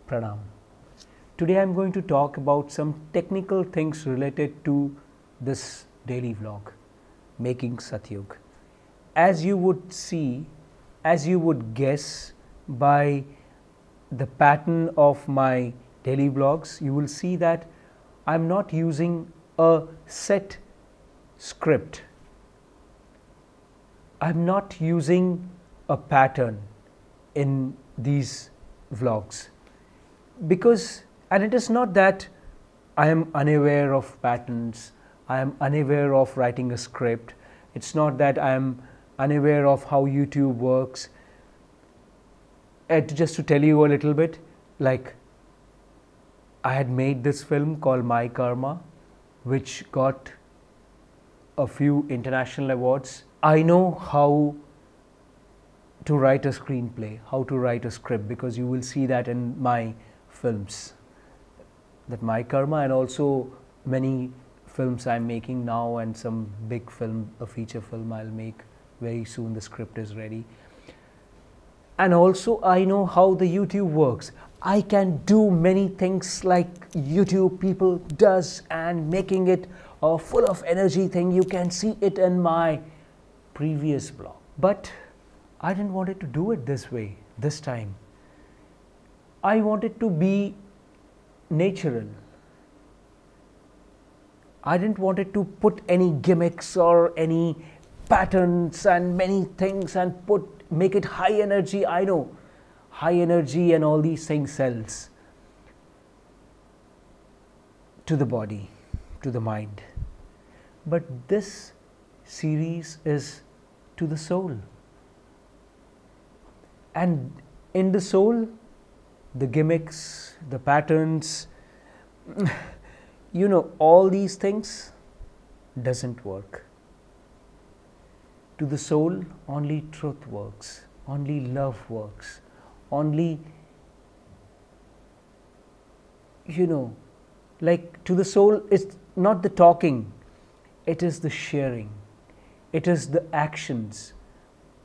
Pranam. Today I am going to talk about some technical things related to this daily vlog, making Satyug. As you would see, as you would guess by the pattern of my daily vlogs, you will see that I am not using a set script. I am not using a pattern in these vlogs because, and it is not that I am unaware of patterns, I am unaware of writing a script, it's not that I am unaware of how YouTube works. Just to tell you a little bit, like I had made this film called My Karma, which got a few international awards. I know how to write a screenplay, how to write a script, because you will see that in my films, that My Karma, and also many films I'm making now, and some big film, a feature film I'll make very soon. The script is ready. And also I know how the YouTube works. I can do many things like YouTube people does, and making it a full of energy thing. You can see it in my previous blog. But I didn't want it to do it this way, this time. I wanted to be natural. I didn't want it to put any gimmicks or any patterns and many things and make it high energy. I know high energy and all these things sells to the body, to the mind. But this series is to the soul. And in the soul, the gimmicks, the patterns, you know, all these things doesn't work. To the soul, only truth works, only love works, only, you know, like to the soul, it's not the talking, it is the sharing, it is the actions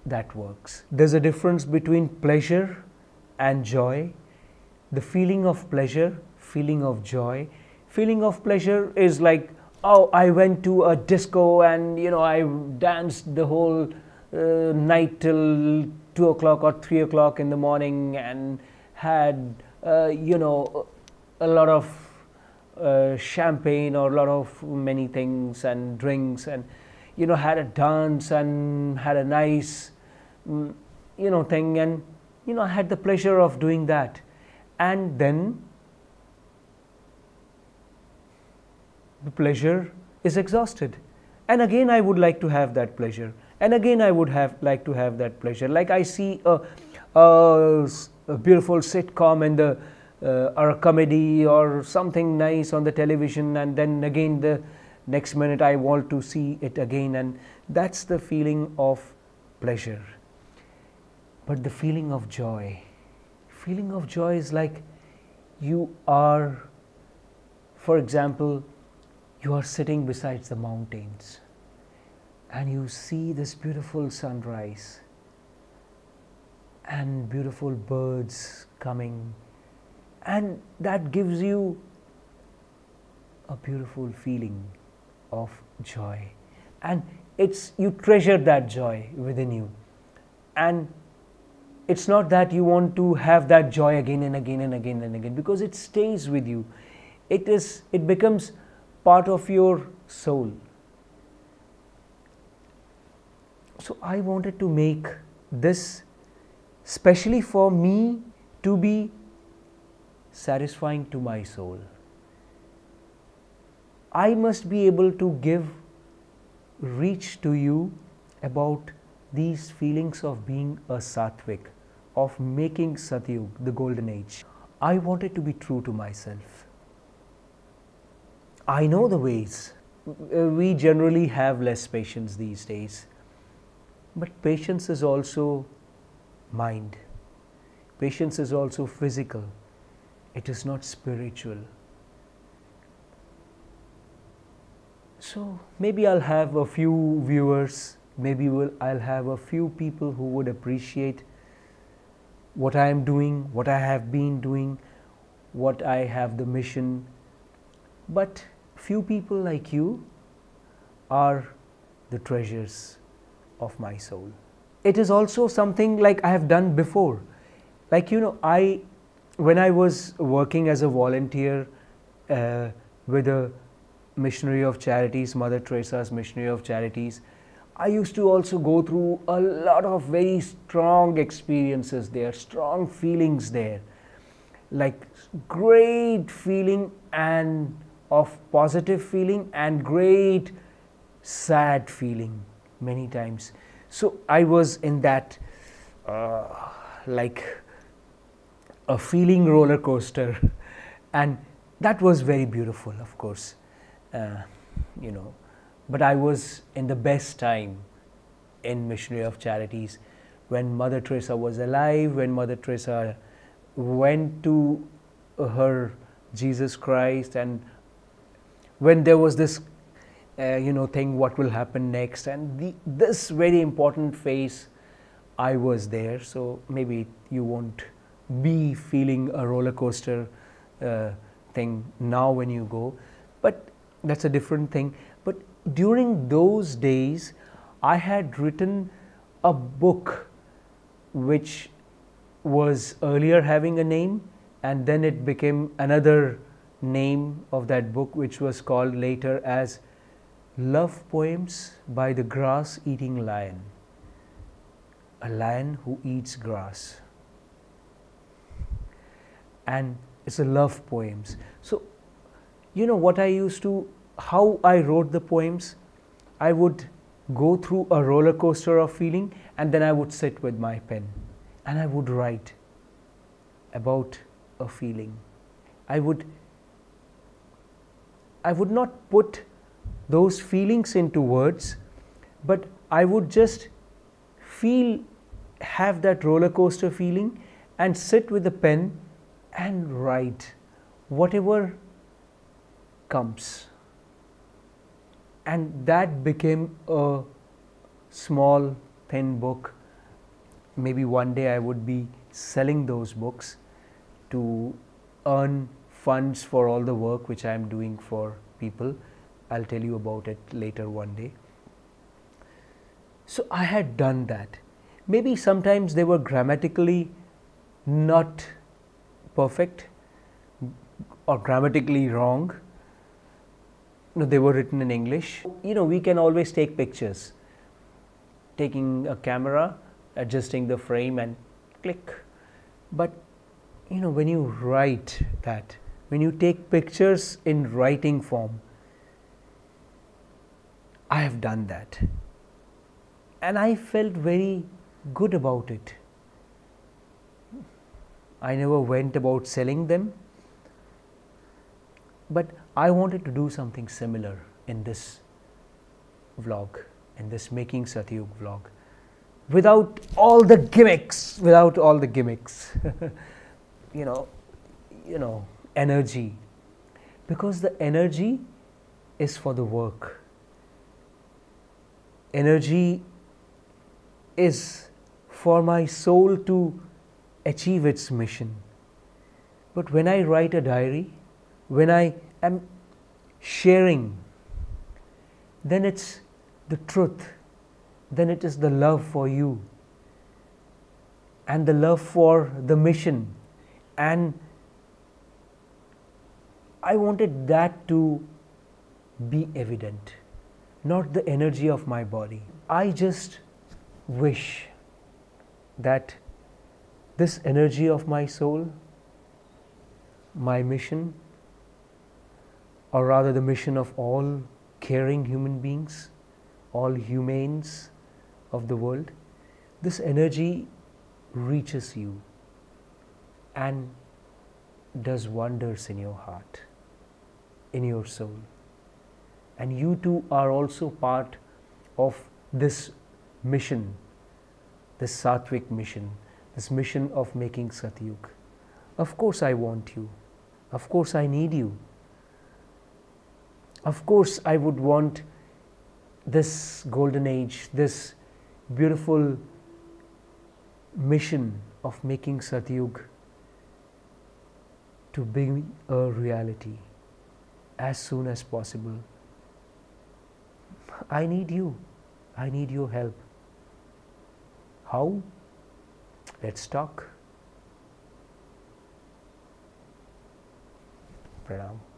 that works. There's a difference between pleasure and joy. The feeling of pleasure, feeling of joy. Feeling of pleasure is like, oh, I went to a disco and, you know, I danced the whole night till 2 o'clock or 3 o'clock in the morning and had, you know, a lot of champagne or a lot of many things and drinks, and, you know, had a dance and had a nice, you know, thing, and, you know, I had the pleasure of doing that. And then the pleasure is exhausted, and again I would like to have that pleasure, and again I would like to have that pleasure. Like I see a beautiful sitcom in the or a comedy or something nice on the television, and then again the next minute I want to see it again, and that's the feeling of pleasure. But the feeling of joy is like you are, for example, you are sitting beside the mountains and you see this beautiful sunrise and beautiful birds coming, and that gives you a beautiful feeling of joy, and you treasure that joy within you. And it's not that you want to have that joy again and again and again and again, because it stays with you. It becomes part of your soul. So I wanted to make this specially for me to be satisfying to my soul. I must be able to reach to you about these feelings of being a Satwik, of making Satyug, the golden age. I wanted to be true to myself. I know the ways. We generally have less patience these days. But patience is also mind. Patience is also physical. It is not spiritual. So maybe I'll have a few viewers, maybe I'll have a few people who would appreciate what I am doing, what I have been doing, what I have the mission. But few people like you are the treasures of my soul. It is also something like I have done before. Like, when I was working as a volunteer with a missionary of charities, Mother Teresa's missionary of charities, I used to also go through a lot of very strong experiences there, strong feelings there, like great feeling and of positive feeling and great sad feeling many times. So I was in that like a feeling roller coaster, and that was very beautiful, of course, but I was in the best time in Missionary of Charities when Mother Teresa was alive, when Mother Teresa went to her Jesus Christ, and when there was this thing, what will happen next, and this very important phase, I was there. So maybe you won't be feeling a roller coaster thing now when you go, but that's a different thing. But during those days, I had written a book which was earlier having a name, and then it became another name of that book, which was called later as Love Poems by the Grass-Eating Lion. A lion who eats grass. And it's a love poems. So, what I used to, how I wrote the poems, I would go through a roller coaster of feeling, and then I would sit with my pen and I would write about a feeling. I would not put those feelings into words, but I would just have that roller coaster feeling and sit with the pen and write whatever comes. And that became a small, thin book. Maybe one day I would be selling those books to earn funds for all the work which I am doing for people. I'll tell you about it later one day. So I had done that. Maybe sometimes they were grammatically not perfect or grammatically wrong. No, they were written in English. We can always take pictures, taking a camera, adjusting the frame and click. But when you write that, when you take pictures in writing form, I have done that. And I felt very good about it. I never went about selling them, but I wanted to do something similar in this vlog, in this Making Satyug vlog, without all the gimmicks, energy, because the energy is for the work. Energy is for my soul to achieve its mission. But when I write a diary, when I am sharing, then it's the truth, then it is the love for you and the love for the mission, and I wanted that to be evident, not the energy of my body. I just wish that this energy of my soul, my mission, or rather the mission of all caring human beings, all humanes of the world, this energy reaches you and does wonders in your heart, in your soul. And you too are also part of this mission, this Satwik mission, this mission of making Satyug. Of course I want you. Of course I need you. Of course I would want this golden age, this beautiful mission of making Satyug to be a reality as soon as possible. I need you. I need your help. How? Let's talk. Pranam.